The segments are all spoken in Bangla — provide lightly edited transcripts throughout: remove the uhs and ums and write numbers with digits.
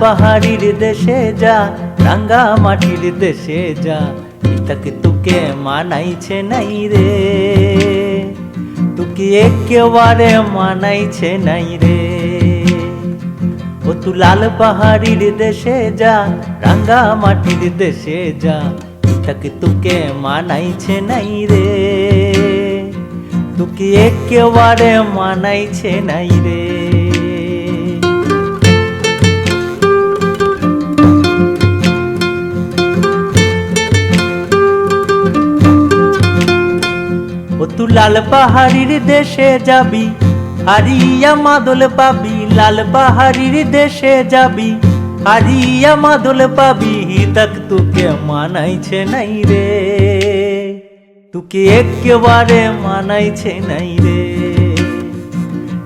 পাহাড়ির দেশে যা, রাঙ্গা মাটির দেশে যা, ইতাকে তোকে মানাইছে নাই রে, তোকে একেবারে মানাইছে নাই রে। ও তু লাল পাহাড়ির দেশে যা, রাঙ্গা মাটির দেশে যা, ইতাকে তোকে মানাইছে নাই রে, তোকে একেবারে মানাইছে নাই রে। ও তু লাল পাহাড়ির দেশে যাবি, হারিয়া মাদল পাবি, লাল পাহাড়ির দেশে যাবি, হারিয়া মাদল পাবি, তক তোকে মানাইছে নাই রে, তোকে একেবারে মানাইছে নাই রে,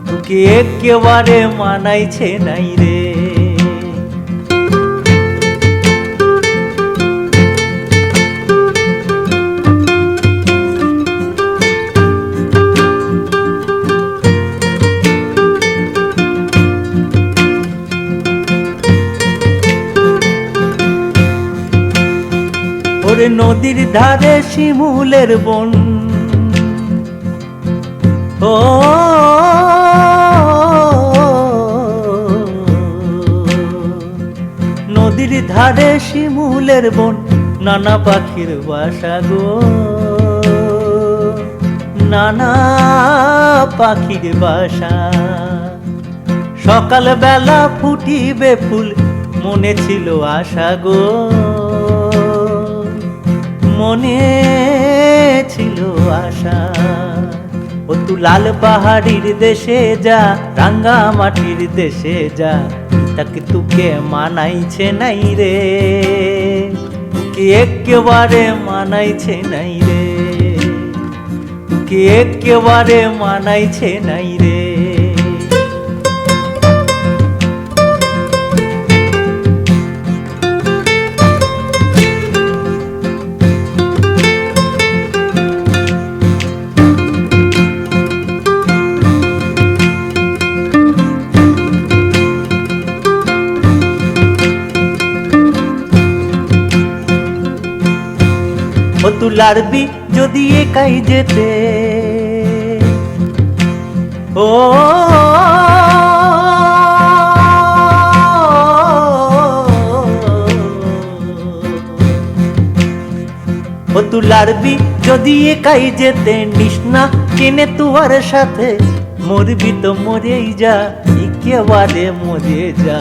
তোকে একেবারে মানাইছে নাই রে। ওরে নদীর ধারে শিমুলের বন, ও নদীর ধারে শিমুলের বন, নানা পাখির বাসা গো, নানা পাখির বাসা। সকাল বেলা ফুটিবে ফুল, মনে ছিল আশা গো, মনে ছিল আশা। ও তু লাল পাহাড়ির দেশে যা, রাঙ্গা মাটির দেশে যা, তাকে তোকে মানাইছে নাই রে, তোকে একেবারে মানাইছে নাই রে, তোকে একেবারে মানাইছে নাই রে। ও তু লারবি যদি একাই যেতে, ও তু লারবি যদি একাই যেতে, নিষ্ণা কেনে তুয়ার সাথে, মরবি তো মরেই যা, একেবারে মরে যা,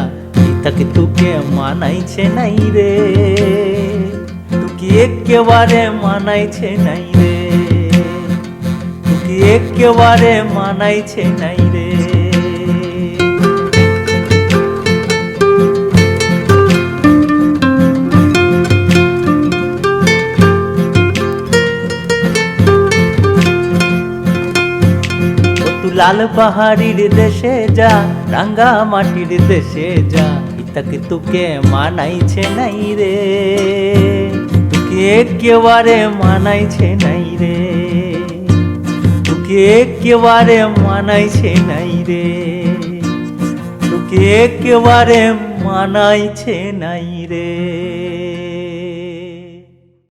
তাকে তোকে মানাইছে নাই রে, তোকে একেবারে মানাইছে নাই রে, তোকে একেবারে মানাইছে নাই রে। লাল পাহাড়ির দেশে যা, রাঙ্গা মাটির দেশে যা, তাকে তোকে মানাইছে নাই রে, তোকে একেবারে মানাইছে নাই রে, তোকে একেবারে মানাইছে নাই রে, তোকে একেবারে মানাইছে নাই রে।